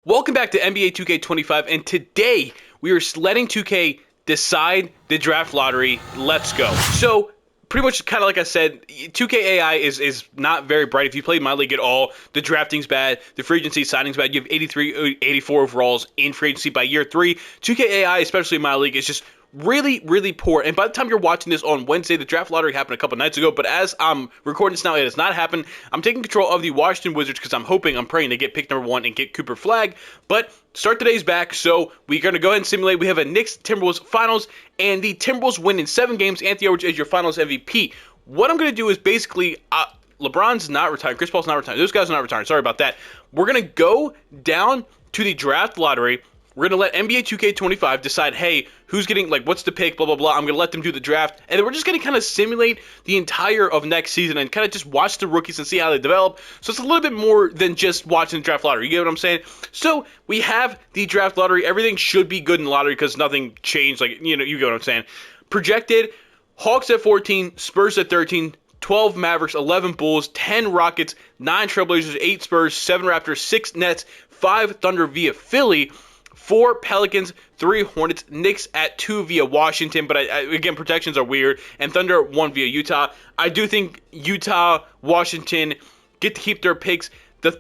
Welcome back to NBA 2K25, and today we are letting 2K decide the draft lottery. Let's go. So, pretty much kind of like I said, 2K AI is not very bright. If you play my league at all, the drafting's bad, the free agency signing's bad. You have 83, 84 overalls in free agency by year 3. 2K AI, especially in my league, is just really poor. And by the time you're watching this on Wednesday, the draft lottery happened a couple nights ago, but as I'm recording this now, it has not happened. I'm taking control of the Washington Wizards because I'm praying to get pick number 1 and get Cooper Flag. But start today's back, so we're going to go ahead and simulate. We have a Knicks Timberwolves finals, and the Timberwolves win in 7 games. Anthony Edwards is your finals MVP. What I'm going to do is basically LeBron's not retiring, Chris Paul's not retiring, those guys are not retiring, sorry about that. We're going to go down to the draft lottery. We're going to let NBA 2K25 decide, hey, who's getting, what's the pick, blah, blah, blah. I'm going to let them do the draft. And then we're just going to kind of simulate the entire of next season and kind of just watch the rookies and see how they develop. So it's a little bit more than just watching the draft lottery. You get what I'm saying? So we have the draft lottery. Everything should be good in the lottery because nothing changed. You get what I'm saying. Projected, Hawks at 14, Spurs at 13, 12 Mavericks, 11 Bulls, 10 Rockets, 9 Trailblazers, 8 Spurs, 7 Raptors, 6 Nets, 5 Thunder via Philly, 4 Pelicans, 3 Hornets, Knicks at 2 via Washington, but again, protections are weird, and Thunder 1 via Utah. I do think Utah, Washington get to keep their picks. The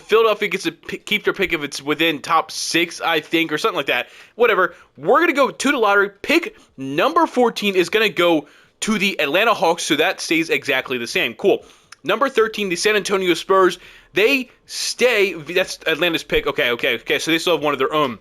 Philadelphia gets to keep their pick if it's within top 6, I think, or something like that. Whatever. We're going to go to the lottery. Pick number 14 is going to go to the Atlanta Hawks, so that stays exactly the same. Cool. Number 13, the San Antonio Spurs. They stay. That's Atlanta's pick. Okay. So they still have one of their own.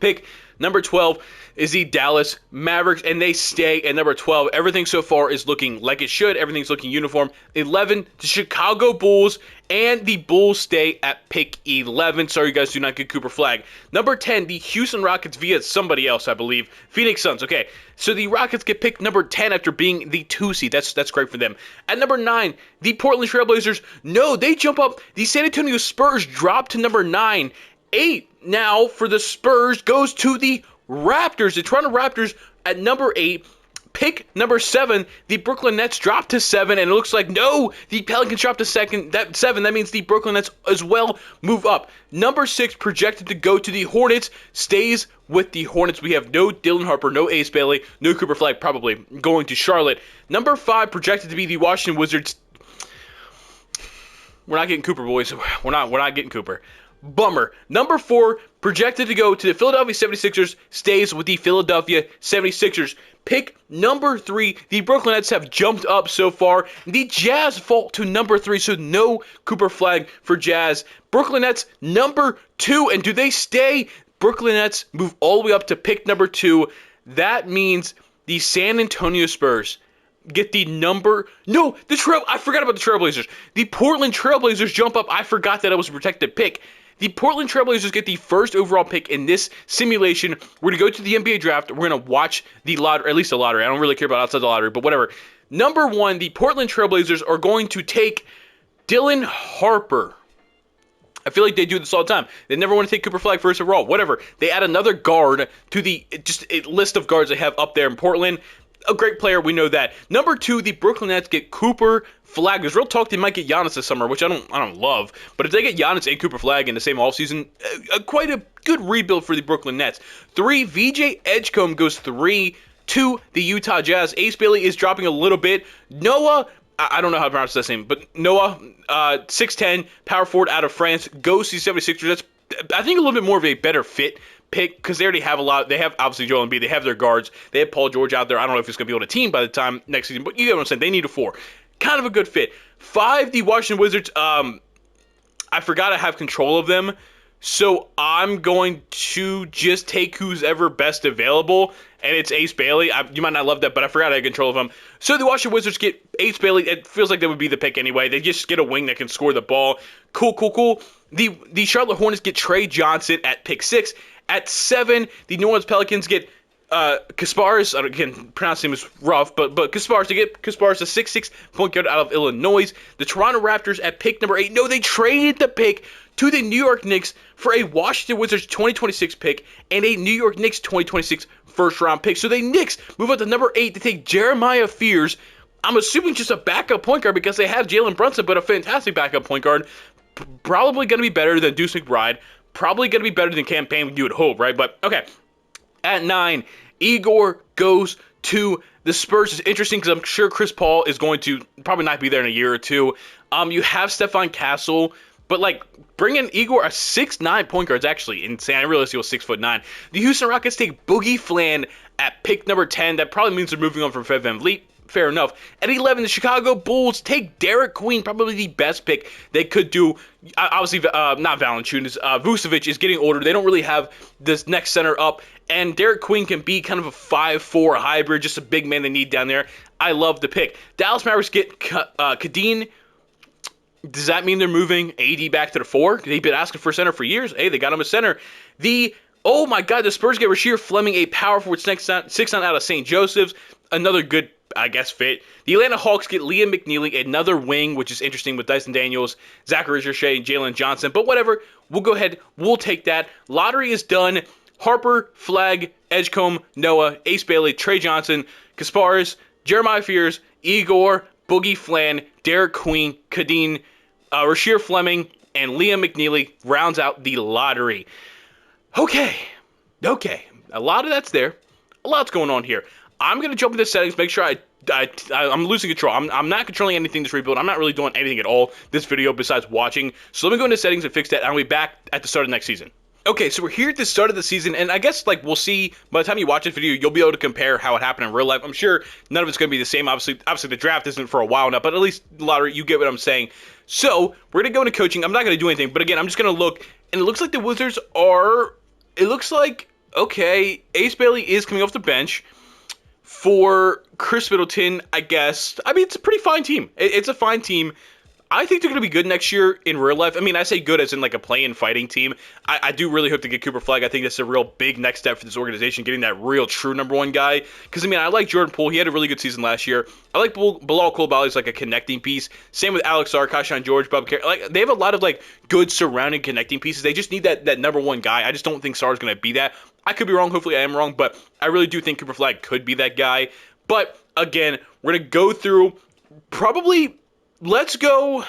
Pick number 12 is the Dallas Mavericks, and they stay at number 12. Everything so far is looking like it should. Everything's looking uniform. 11, the Chicago Bulls, and the Bulls stay at pick 11. Sorry, you guys do not get Cooper Flag. Number 10, the Houston Rockets via somebody else, I believe. Phoenix Suns. Okay, so the Rockets get picked number 10 after being the 2 seed. That's great for them. At number 9, the Portland Trailblazers. No, they jump up. The San Antonio Spurs drop to number 9. 8 now for the Spurs goes to the Raptors. The Toronto Raptors at number 8. Pick number 7, the Brooklyn Nets drop to 7, and it looks like, no, the Pelicans drop to 7. That means the Brooklyn Nets as well move up. Number 6, projected to go to the Hornets, stays with the Hornets. We have no Dylan Harper, no Ace Bailey, no Cooper Flag, probably going to Charlotte. Number 5, projected to be the Washington Wizards. We're not getting Cooper, boys. We're not getting Cooper. Bummer. Number 4, projected to go to the Philadelphia 76ers, stays with the Philadelphia 76ers. Pick number 3, the Brooklyn Nets have jumped up so far. The Jazz fall to number 3, so no Cooper Flag for Jazz. Brooklyn Nets, number 2, and do they stay? Brooklyn Nets move all the way up to pick number 2. That means the San Antonio Spurs get the number. No, I forgot about the Trailblazers. The Portland Trailblazers jump up. I forgot that it was a protected pick. The Portland Trailblazers get the first overall pick in this simulation. We're going to go to the NBA draft. We're going to watch the lottery, at least the lottery. I don't really care about outside the lottery, but whatever. Number 1, the Portland Trailblazers are going to take Dylan Harper. I feel like they do this all the time. They never want to take Cooper Flag first overall. Whatever. They add another guard to the just a list of guards they have up there in Portland. A great player, we know that. Number 2, the Brooklyn Nets get Cooper Flag. There's real talk they might get Giannis this summer, which I don't love. But if they get Giannis and Cooper Flag in the same offseason, quite a good rebuild for the Brooklyn Nets. 3, VJ Edgecombe goes 3 to the Utah Jazz. Ace Bailey is dropping a little bit. Noah, I don't know how to pronounce that name, but Noah, 6'10", power forward out of France, goes to the 76ers. That's, I think, a little bit more of a better fit pick because they already have a lot. They have obviously Joel Embiid. They have their guards. They have Paul George out there. I don't know if he's going to be able to team by the time next season, but you get what I'm saying. They need a 4. Kind of a good fit. 5, the Washington Wizards. I forgot I have control of them, so I'm going to just take who's ever best available, and it's Ace Bailey. You might not love that, but I forgot I had control of him. So the Washington Wizards get Ace Bailey. It feels like that would be the pick anyway. They just get a wing that can score the ball. Cool. The Charlotte Hornets get Trey Johnson at pick 6. At 7, the New Orleans Pelicans get Kasparis. Again, pronouncing him is rough, but Kasparis. They get Kasparis, a 6'6" point guard out of Illinois. The Toronto Raptors at pick number 8. No, they traded the pick to the New York Knicks for a Washington Wizards 2026 pick and a New York Knicks 2026 first-round pick. So the Knicks move up to number 8 to take Jeremiah Fears. I'm assuming just a backup point guard because they have Jalen Brunson, but a fantastic backup point guard. Probably going to be better than Deuce McBride. Probably going to be better than campaign, you would hope, right? But, okay. At 9, Igor goes to the Spurs. Is interesting because I'm sure Chris Paul is going to probably not be there in a year or two. You have Stephon Castle, but like bringing Igor, a 6'9" point guard, is actually insane. I realized he was 6'9". The Houston Rockets take Boogie Flan at pick number 10. That probably means they're moving on from Fred VanVleet. Fair enough. At 11, the Chicago Bulls take Derek Queen, probably the best pick they could do. Obviously, not Valanciunas. Vucevic is getting older. They don't really have this next center up. And Derek Queen can be kind of a 5'4" hybrid, just a big man they need down there. I love the pick. Dallas Mavericks get Kadeen. Does that mean they're moving AD back to the 4? They've been asking for a center for years. Hey, they got him a center. Oh my God, the Spurs get Rasheer Fleming, a power forward 6'9" out of St. Joseph's. Another good, I guess, fit. The Atlanta Hawks get Liam McNeely, another wing, which is interesting with Dyson Daniels, Zachary Richey, and Jalen Johnson. But whatever, we'll go ahead. We'll take that. Lottery is done. Harper, Flag, Edgecombe, Noah, Ace Bailey, Trey Johnson, Kasparis, Jeremiah Fears, Igor, Boogie Flan, Derek Queen, Kadeen, Rasheer Fleming, and Liam McNeely rounds out the lottery. Okay. A lot of that's there. A lot's going on here. I'm going to jump into settings, make sure I'm losing control. I'm not controlling anything this rebuild. I'm not really doing anything at all this video besides watching. So let me go into settings and fix that, and I'll be back at the start of next season. Okay, so we're here at the start of the season, and I guess, like, we'll see, by the time you watch this video, you'll be able to compare how it happened in real life. I'm sure none of it's going to be the same. Obviously, the draft isn't for a while now, but at least the lottery, you get what I'm saying. So, we're going to go into coaching. I'm not going to do anything, but again, I'm just going to look, and it looks like the Wizards are, it looks like, okay, Ace Bailey is coming off the bench for Chris Middleton, I guess. I mean, it's a pretty fine team. It's a fine team. I think they're going to be good next year in real life. I mean, I say good as in like a play-in fighting team. I do really hope to get Cooper Flag. I think that's a real big next step for this organization, getting that real true number one guy. Because, I mean, I like Jordan Poole. He had a really good season last year. I like Bilal Coulibaly as like a connecting piece. Same with Alex Sarr, Kashan George, Bob Carey. Like, they have a lot of like good surrounding connecting pieces. They just need that number one guy. I just don't think Sarr is going to be that. I could be wrong. Hopefully I am wrong. But I really do think Cooper Flag could be that guy. But, again, we're going to go through probably – Let's go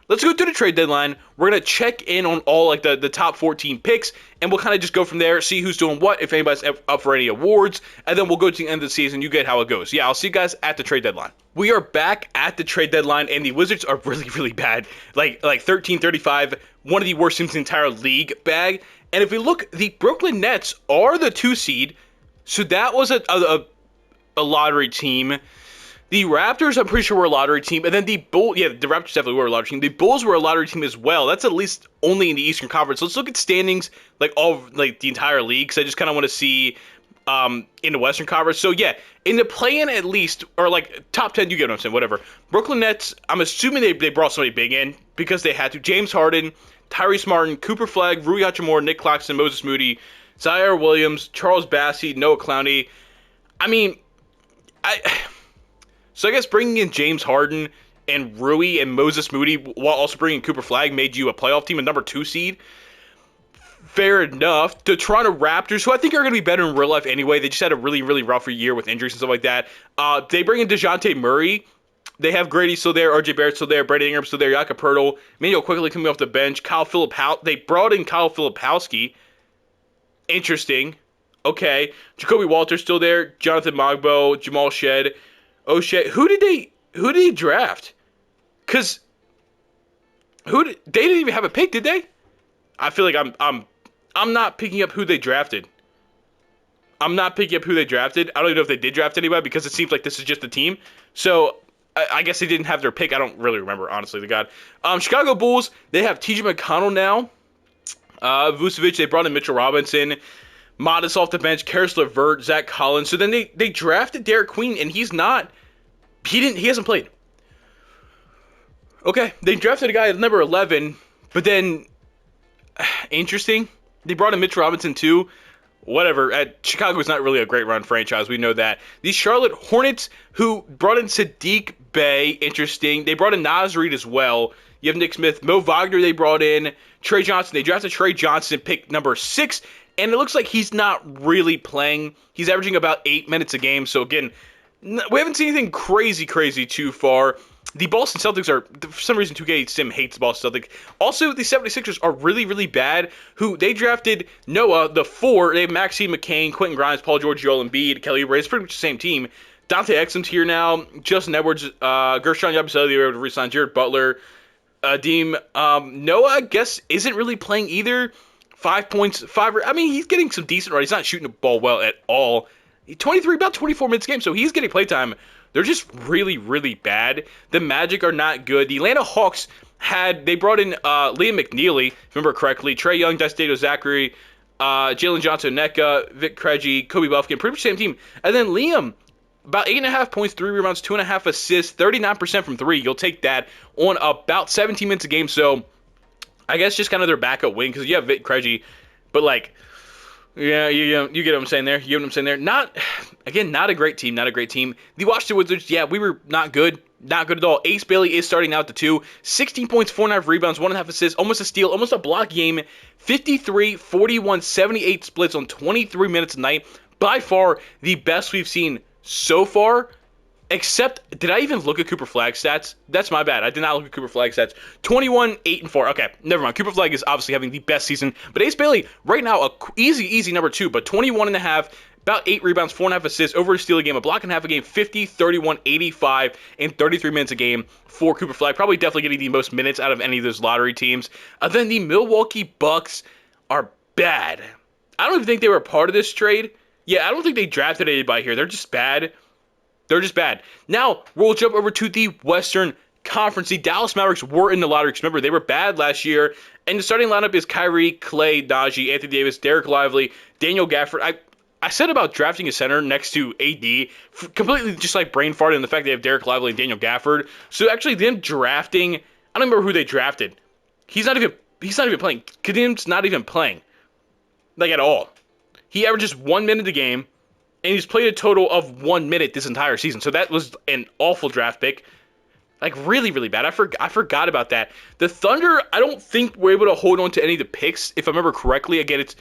to the trade deadline. We're going to check in on all like the top 14 picks, and we'll kind of just go from there, see who's doing what, if anybody's up for any awards, and then we'll go to the end of the season. You get how it goes. Yeah, I'll see you guys at the trade deadline. We are back at the trade deadline, and the Wizards are really, really bad. Like 13-35, one of the worst teams in the entire league bag. And if we look, the Brooklyn Nets are the 2 seed, so that was a lottery team. The Raptors, I'm pretty sure, were a lottery team. And then the Bulls, yeah, the Raptors definitely were a lottery team. The Bulls were a lottery team as well. That's at least only in the Eastern Conference. So let's look at standings, like the entire league, because I just kind of want to see in the Western Conference. So yeah, in the play-in at least, or like top 10, you get what I'm saying, whatever. Brooklyn Nets, I'm assuming they brought somebody big in because they had to. James Harden, Tyrese Martin, Cooper Flag, Rui Hachimura, Nick Claxton, Moses Moody, Zaire Williams, Charles Bassey, Noah Clowney. I mean, So I guess bringing in James Harden and Rui and Moses Moody while also bringing Cooper Flag made you a playoff team, a number 2 seed. Fair enough. The Toronto Raptors, who I think are going to be better in real life anyway, they just had a really, really rough year with injuries and stuff like that. They bring in DeJounte Murray. They have Grady still there, RJ Barrett still there, Brandon Ingram still there, Jakob Poeltl, Emmanuel quickly coming off the bench, they brought in Kyle Filipowski. Interesting. Okay. Jacoby Walters still there, Jonathan Mogbo, Jamal Shed. Oh shit! Who did they draft? Cause they didn't even have a pick, did they? I feel like I'm not picking up who they drafted. I don't even know if they did draft anybody because it seems like this is just a team. So I guess they didn't have their pick. I don't really remember, honestly, to God. Chicago Bulls, they have T.J. McConnell now. Vucevic, they brought in Mitchell Robinson. Modest off the bench, Karis LeVert, Zach Collins. So then they drafted Derek Queen, and he hasn't played. Okay, they drafted a guy at number 11, but then, interesting, they brought in Mitch Robinson too. Whatever, Chicago's not really a great run franchise, we know that. The Charlotte Hornets, who brought in Sadiq Bey, interesting. They brought in Naz Reid as well. You have Nick Smith, Mo Wagner they brought in, Trey Johnson. They drafted Trey Johnson, pick number 6. And it looks like he's not really playing. He's averaging about 8 minutes a game. So, again, we haven't seen anything crazy too far. The Boston Celtics are, for some reason, 2K Sim hates the Boston Celtics. Also, the 76ers are really, really bad. They drafted Noah, the 4. They have Maxime McCain, Quentin Grimes, Paul George, Joel Embiid, Kelly Oubre. It's pretty much the same team. Dante Exum's here now. Justin Edwards, Gershon Yabusele, they were able to re-sign Jared Butler. Deem, Noah, I guess, isn't really playing either. 5 points, he's getting some decent right. He's not shooting the ball well at all. 23, about 24 minutes a game, so he's getting playtime. They're just really, really bad. The Magic are not good. The Atlanta Hawks they brought in Liam McNeely, if I remember correctly, Trae Young, Destato Zachary, Jalen Johnson-Neka, Vic Krejci, Kobe Buffkin, pretty much the same team. And then Liam, about 8.5 points, 3 rebounds, 2.5 assists, 39% from 3. You'll take that on about 17 minutes a game. So I guess just kind of their backup wing, because you have Vic Krejci, but yeah, you get what I'm saying there. You get what I'm saying there. Not a great team. The Washington Wizards, yeah, we were not good. Not good at all. Ace Bailey is starting out at the 2. 16 points, 4.5 rebounds, 1.5 assists, almost a steal, almost a block game. 53, 41, 78 splits on 23 minutes a night. By far the best we've seen so far. Except, did I even look at Cooper Flag stats? That's my bad. I did not look at Cooper Flag stats. 21, 8, and 4. Okay, never mind. Cooper Flag is obviously having the best season. But Ace Bailey, right now, a easy number 2. But 21.5, about 8 rebounds, 4.5 assists, over a steal a game, a block and a half a game, 50, 31, 85, and 33 minutes a game for Cooper Flag. Probably definitely getting the most minutes out of any of those lottery teams. Then the Milwaukee Bucks are bad. I don't even think they were a part of this trade. Yeah, I don't think they drafted anybody here. They're just bad. Now, we'll jump over to the Western Conference. The Dallas Mavericks were in the lottery. Remember, they were bad last year. And the starting lineup is Kyrie, Clay, Najee, Anthony Davis, Derek Lively, Daniel Gafford. I said about drafting a center next to AD, completely just like brain farted in the fact they have Derek Lively and Daniel Gafford. So actually them drafting, I don't remember who they drafted. He's not even playing. Kadim's not even playing. Like at all. He averages 1 minute a game. And he's played a total of 1 minute this entire season. So that was an awful draft pick. Like, really, really bad. I forgot about that. The Thunder, I don't think we're able to hold on to any of the picks, if I remember correctly. Again, it's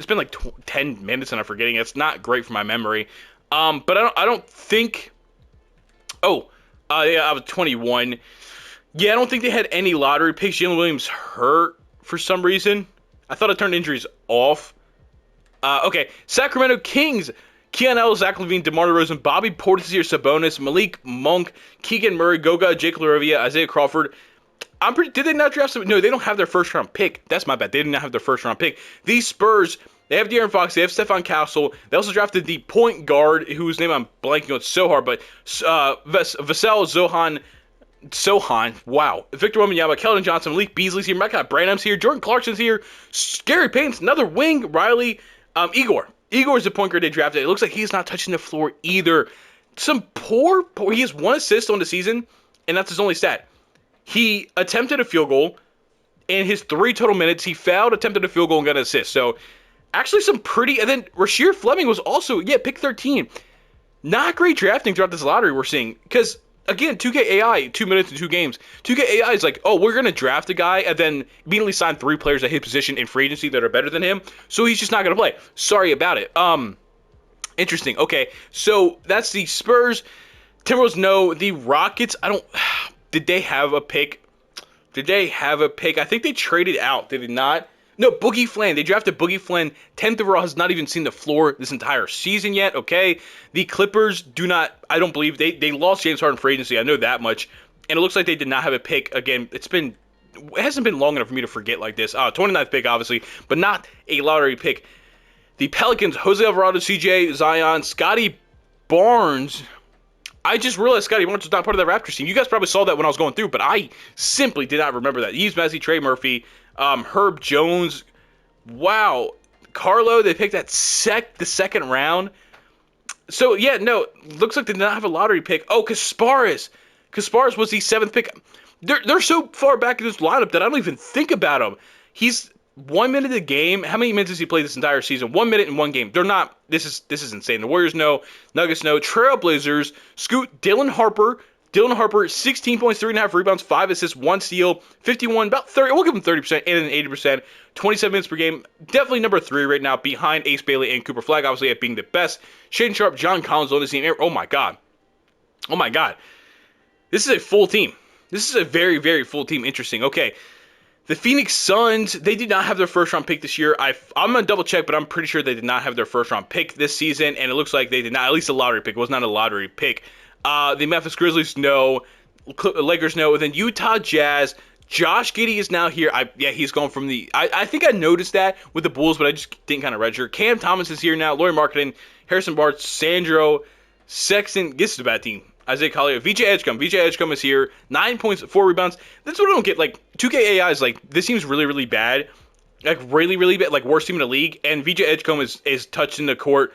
been like 10 minutes and I'm forgetting. It's not great for my memory. But I don't think... yeah, I was 21. Yeah, I don't think they had any lottery picks. Jalen Williams hurt for some reason. I thought I turned injuries off. Okay, Sacramento Kings... Keon Ellis, Zach LaVine, DeMar DeRozan, Bobby Portis here, Sabonis, Malik Monk, Keegan Murray, Goga, Jake LaRavia, Isaiah Crawford. Did they not draft some? No, they don't have their first round pick. That's my bad. They did not have their first round pick. These Spurs, they have De'Aaron Fox, they have Stephon Castle. They also drafted the point guard, whose name I'm blanking on so hard, but Vassell Sohan, wow. Victor Wembanyama, Keldon Johnson, Malik Beasley's here, Micah Branham's here, Jordan Clarkson's here, Gary Payne's another wing, Riley, Igor's the point guard they drafted. It looks like he's not touching the floor either. Some poor, he has 1 assist on the season, and that's his only stat. He attempted a field goal. In his 3 total minutes, he fouled, attempted a field goal, and got an assist. So, actually some pretty... And then Rasheer Fleming was also, pick 13. Not great drafting throughout this lottery we're seeing. Because, again, 2K AI, 2 minutes in 2 games. 2K AI is like, we're going to draft a guy and then immediately sign 3 players at his position in free agency that are better than him. So he's just not going to play. Sorry about it. Interesting. Okay, so that's the Spurs. Timberwolves, no. The Rockets, did they have a pick? I think they traded out. They did not. No, Boogie Flynn. They drafted Boogie Flynn. 10th overall, has not even seen the floor this entire season yet, okay? The Clippers I don't believe, they lost James Harden free agency, I know that much. And it looks like they did not have a pick. Again, it hasn't been long enough for me to forget like this. 29th pick, obviously, but not a lottery pick. The Pelicans, Jose Alvarado, CJ, Zion, Scotty Barnes. I just realized Scotty Barnes was not part of that Raptors team. You guys probably saw that when I was going through, but I simply did not remember that. Yves Messi, Trey Murphy, Herb Jones. Wow. Carlo, they picked the second round. So, yeah, no, looks like they did not have a lottery pick. Oh, Kasparis. Kasparis was the 7th pick. They're so far back in this lineup that I don't even think about him. He's 1 minute a game. How many minutes has he played this entire season? 1 minute in 1 game. They're not. This is insane. The Warriors no. Nuggets no. Trailblazers. Scoot. Dylan Harper, 16 points, 3.5 rebounds, 5 assists, 1 steal, 51, about 30. We'll give him 30% and an 80%. 27 minutes per game. Definitely number 3 right now, behind Ace Bailey and Cooper Flag, obviously at being the best. Shaedon Sharpe, John Collins on the team. Oh my God. This is a full team. This is a very, very full team. Interesting. Okay. The Phoenix Suns, they did not have their first round pick this year. I'm going to double check, but I'm pretty sure they did not have their first round pick this season, and it looks like they did not, at least a lottery pick. It was not a lottery pick. The Memphis Grizzlies, no. Lakers, no. And then Utah Jazz, Josh Giddey is now here. He's going from the, I think I noticed that with the Bulls, but I just didn't kind of register. Cam Thomas is here now. Lauri Markkanen, Harrison Barnes, Sandro, Sexton. This is a bad team. Isaiah Collier, VJ Edgecombe is here. 9 points, 4 rebounds. That's what I don't get. Like, 2K AI is like, this seems really, really bad. Like, really, really bad. Like, worst team in the league. And VJ Edgecombe is touching the court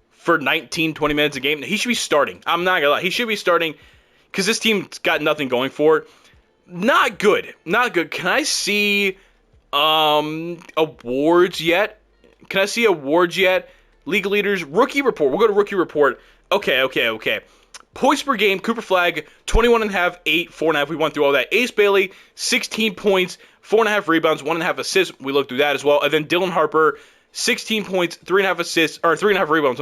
for 19, 20 minutes a game. He should be starting. I'm not going to lie. He should be starting because this team's got nothing going for it. Not good. Not good. Can I see awards yet? League leaders. Rookie report. We'll go to rookie report. Okay. Points per game, Cooper Flagg, 21.5, 8, 4.5. We went through all that. Ace Bailey, 16 points, 4.5 rebounds, 1.5 assists. We looked through that as well. And then Dylan Harper, 16 points, 3.5 rebounds,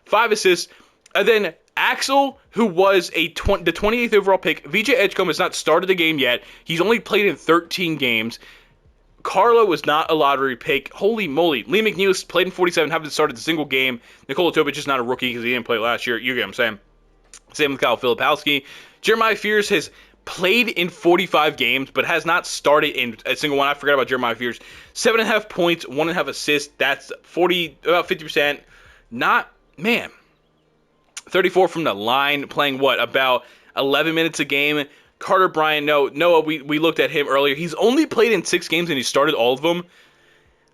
5 assists. And then Axel, who was the 28th overall pick. VJ Edgecombe has not started the game yet. He's only played in 13 games. Carlo was not a lottery pick. Holy moly. Lee McNeil played in 47, haven't started a single game. Nikola Topic is not a rookie because he didn't play last year. You get what I'm saying? Same with Kyle Filipowski. Jeremiah Fears has played in 45 games, but has not started in a single one. I forgot about Jeremiah Fears. 7.5 points, 1.5 assists. That's about 50%. Not, man. 34 from the line, playing about 11 minutes a game. Carter Bryant, Noah, we looked at him earlier. He's only played in 6 games, and he started all of them.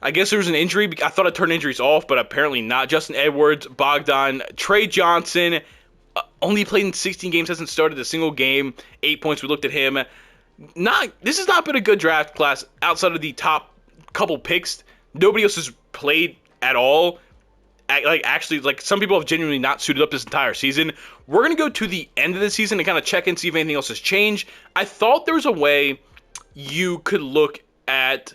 I guess there was an injury. I thought I turned injuries off, but apparently not. Justin Edwards, Bogdan, Trey Johnson, only played in 16 games, hasn't started a single game. 8 points, we looked at him. This has not been a good draft class outside of the top couple picks. Nobody else has played at all. Some people have genuinely not suited up this entire season. We're going to go to the end of the season and kind of check and see if anything else has changed. I thought there was a way you could look at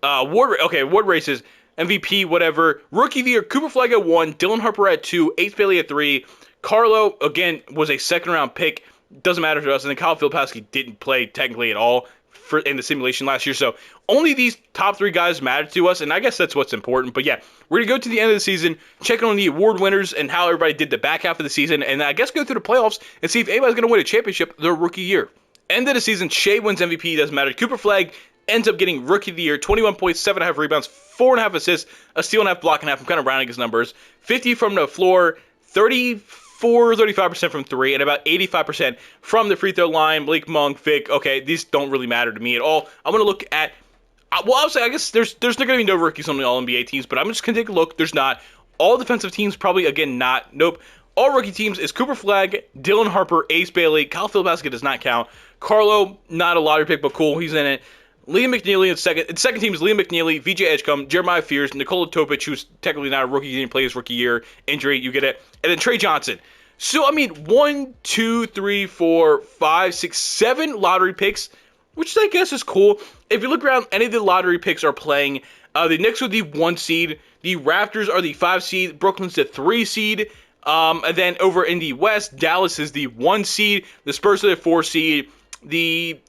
award races, MVP, whatever. Rookie of the Year, Cooper Flagg at 1, Dylan Harper at 2, Ace Bailey at 3. Carlo, again, was a second-round pick. Doesn't matter to us. And then Kyle Filipowski didn't play technically at all in the simulation last year. So only these top 3 guys matter to us, and I guess that's what's important. But yeah, we're going to go to the end of the season, check on the award winners and how everybody did the back half of the season, and I guess go through the playoffs and see if anybody's going to win a championship their rookie year. End of the season, Shea wins MVP. Doesn't matter. Cooper Flagg ends up getting Rookie of the Year, 21 points, 7.5 rebounds, 4.5 assists, a steal and a half, block and a half. I'm kind of rounding his numbers. 50 from the floor, 35% from 3, and about 85% from the free throw line. Blake Monk, Vic, okay, these don't really matter to me at all. I'm going to look at, obviously, I guess there's not going to be no rookies on the All-NBA teams, but I'm just going to take a look. There's not. All defensive teams, probably, again, not. Nope. All rookie teams is Cooper Flagg, Dylan Harper, Ace Bailey. Kyle Filipowski does not count. Carlo, not a lottery pick, but cool, he's in it. Liam McNeely in second. The second team is Liam McNeely, VJ Edgecombe, Jeremiah Fears, Nikola Topic, who's technically not a rookie, he didn't play his rookie year, injury, you get it. And then Trey Johnson. So, 1, 2, 3, 4, 5, 6, 7 lottery picks, which I guess is cool. If you look around, any of the lottery picks are playing. The Knicks are the 1 seed. The Raptors are the 5 seed. Brooklyn's the 3 seed. And then over in the West, Dallas is the 1 seed. The Spurs are the 4 seed. The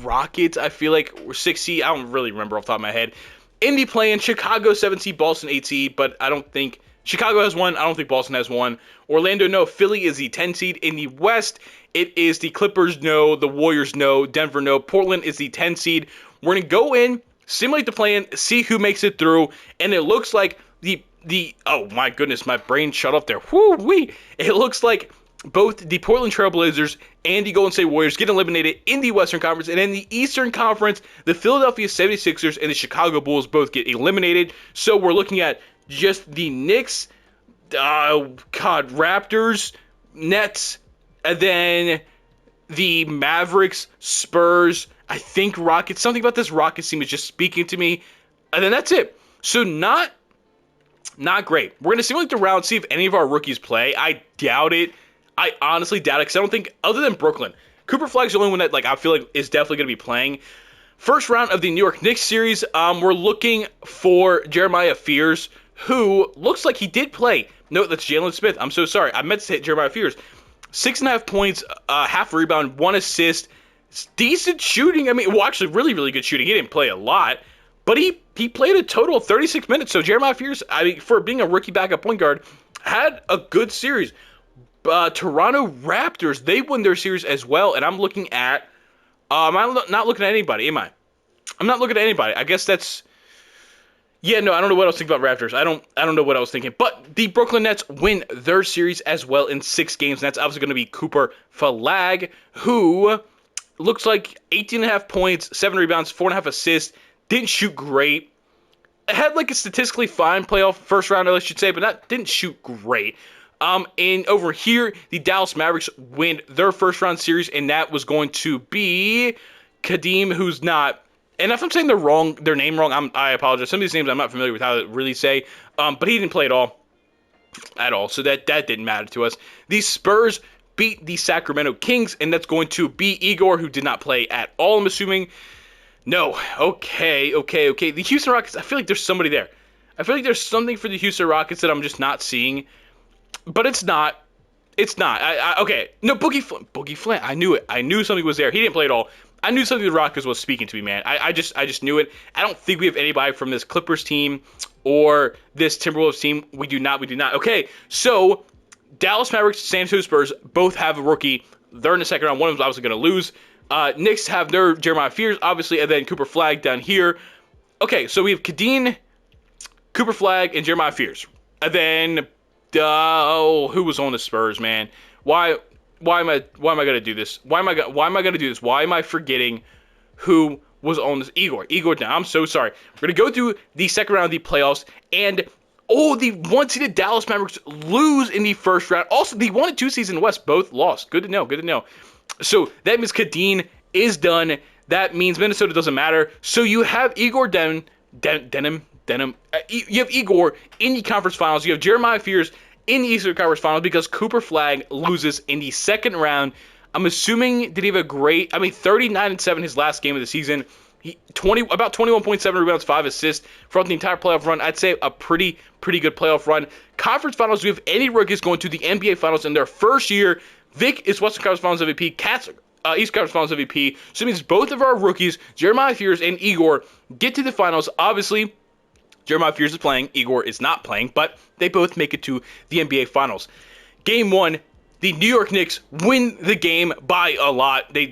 Rockets, I feel like, were 6 seed. I don't really remember off the top of my head. Indy playing Chicago 7 seed, Boston 8 seed, but I don't think Chicago has 1. I don't think Boston has 1. Orlando, no. Philly is the 10 seed. In the West, it is the Clippers, no. The Warriors, no. Denver, no. Portland is the 10 seed. We're going to go in, simulate the play-in, see who makes it through, and it looks like oh my goodness, my brain shut off there. Whoo-wee. It looks like both the Portland Trail Blazers and the Golden State Warriors get eliminated in the Western Conference, and in the Eastern Conference, the Philadelphia 76ers and the Chicago Bulls both get eliminated. So we're looking at just the Knicks, Raptors, Nets, and then the Mavericks, Spurs, I think Rockets. Something about this Rockets team is just speaking to me. And then that's it. So not great. We're going to simulate the round, see if any of our rookies play. I doubt it. I honestly doubt it, because I don't think, other than Brooklyn, Cooper Flagg's the only one that I feel like is definitely going to be playing. First round of the New York Knicks series, we're looking for Jeremiah Fears, who looks like he did play. No, that's Jalen Smith. I'm so sorry. I meant to say Jeremiah Fears. 6.5 points, half rebound, 1 assist, decent shooting. I mean, well, actually, really, really good shooting. He didn't play a lot, but he played a total of 36 minutes. So Jeremiah Fears, I mean, for being a rookie backup point guard, had a good series. Toronto Raptors, they won their series as well, and I'm looking at, I'm not looking at anybody, am I? I'm not looking at anybody. I guess that's, yeah, no, I don't know what I was thinking about Raptors. I don't know what I was thinking. But the Brooklyn Nets win their series as well in 6 games. And that's obviously going to be Cooper Flag, who looks like 18.5 points, 7 rebounds, 4.5 assists. Didn't shoot great. Had like a statistically fine playoff first round, I should say, but didn't shoot great. And over here, the Dallas Mavericks win their first round series, and that was going to be Kadeem, who's not. And if I'm saying their name wrong, I apologize. Some of these names I'm not familiar with how to really say. But he didn't play at all. So that didn't matter to us. The Spurs beat the Sacramento Kings, and that's going to be Igor, who did not play at all, I'm assuming. No. Okay. The Houston Rockets, I feel like there's somebody there. I feel like there's something for the Houston Rockets that I'm just not seeing. But it's not. It's not. Okay. No, Boogie Flint. I knew it. I knew something was there. He didn't play at all. I knew something the Rockets was speaking to me, man. I just knew it. I don't think we have anybody from this Clippers team or this Timberwolves team. We do not. Okay, so Dallas Mavericks, San Antonio Spurs both have a rookie. They're in the second round. One of them's obviously going to lose. Knicks have their Jeremiah Fears, obviously, and then Cooper Flag down here. Okay, so we have Kadeen, Cooper Flag, and Jeremiah Fears. And then, who was on the Spurs, man? Why am I gonna do this? Why am I gonna do this? Why am I forgetting who was on this? Igor. Now, I'm so sorry. We're gonna go through the second round of the playoffs, and the one-seeded Dallas Mavericks lose in the first round. Also, the 1 and 2 seeds in the West both lost. Good to know. So that means Kadeen is done. That means Minnesota doesn't matter. So you have Igor Denim. You have Igor in the conference finals. You have Jeremiah Fears in the Eastern Conference Finals because Cooper Flag loses in the second round. I'm assuming did he have a great, 39-7 his last game of the season. About 21.7 rebounds, 5 assists throughout the entire playoff run. I'd say a pretty good playoff run. Conference Finals, we have any rookies going to the NBA Finals in their first year. Vic is Western Conference Finals MVP. Kat's East Conference Finals MVP. So it means both of our rookies, Jeremiah Fears and Igor, get to the finals. Obviously, Jeremiah Fears is playing, Igor is not playing, but they both make it to the NBA Finals. Game 1, the New York Knicks win the game by a lot. They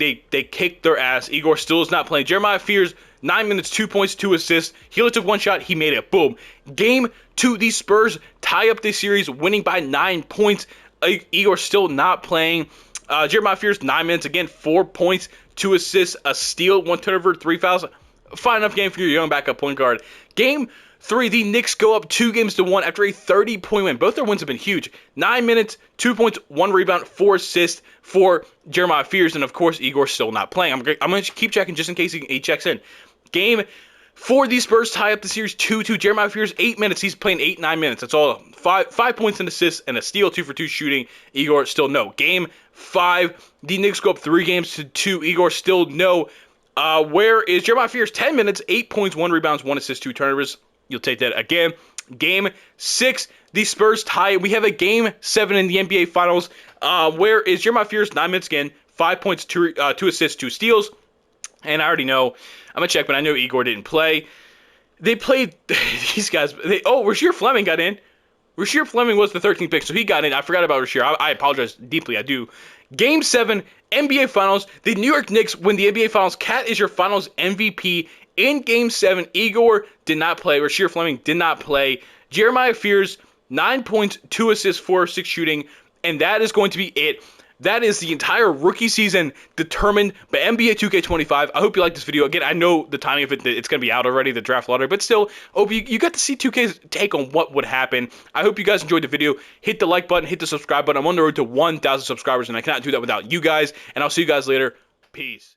kicked their ass. Igor still is not playing. Jeremiah Fears, 9 minutes, 2 points, 2 assists. He only took 1 shot. He made it. Boom. Game 2, the Spurs tie up this series, winning by 9 points. Igor still not playing. Jeremiah Fears, 9 minutes, again, 4 points, 2 assists, a steal, 1 turnover, 3 fouls. Fine enough game for your young backup point guard. Game 3, the Knicks go up 2-1 after a 30-point win. Both their wins have been huge. 9 minutes, 2 points, 1 rebound, 4 assists for Jeremiah Fears. And, of course, Igor's still not playing. I'm going to keep checking just in case he checks in. Game 4, the Spurs tie up the series 2-2. Jeremiah Fears, 8 minutes. He's playing 9 minutes. That's all. 5 points and assists and a steal, 2 for 2 shooting. Igor still no. Game 5, the Knicks go up 3-2. Igor still no. Where is Jeremiah Fears? 10 minutes, 8 points, 1 rebounds, 1 assist, 2 turnovers. You'll take that again. Game 6, the Spurs tie. We have a Game 7 in the NBA Finals. Where is Jeremiah Fears? 9 minutes again, 5 points, 2 assists, 2 steals. And I already know. I'm going to check, but I know Igor didn't play. They played these guys. Rasheer Fleming got in. Rasheer Fleming was the 13th pick, so he got in. I forgot about Rasheer. I apologize deeply. I do. Game 7, NBA Finals. The New York Knicks win the NBA Finals. Cat is your Finals MVP. In Game 7, Igor did not play. Rasheer Fleming did not play. Jeremiah Fears, 9 points, 2 assists, 4 of 6 shooting. And that is going to be it. That is the entire rookie season determined by NBA 2K25. I hope you like this video. Again, I know the timing of it, it's going to be out already, the draft lottery, but still, hope you got to see 2K's take on what would happen. I hope you guys enjoyed the video. Hit the like button, hit the subscribe button. I'm on the road to 1,000 subscribers, and I cannot do that without you guys. And I'll see you guys later. Peace.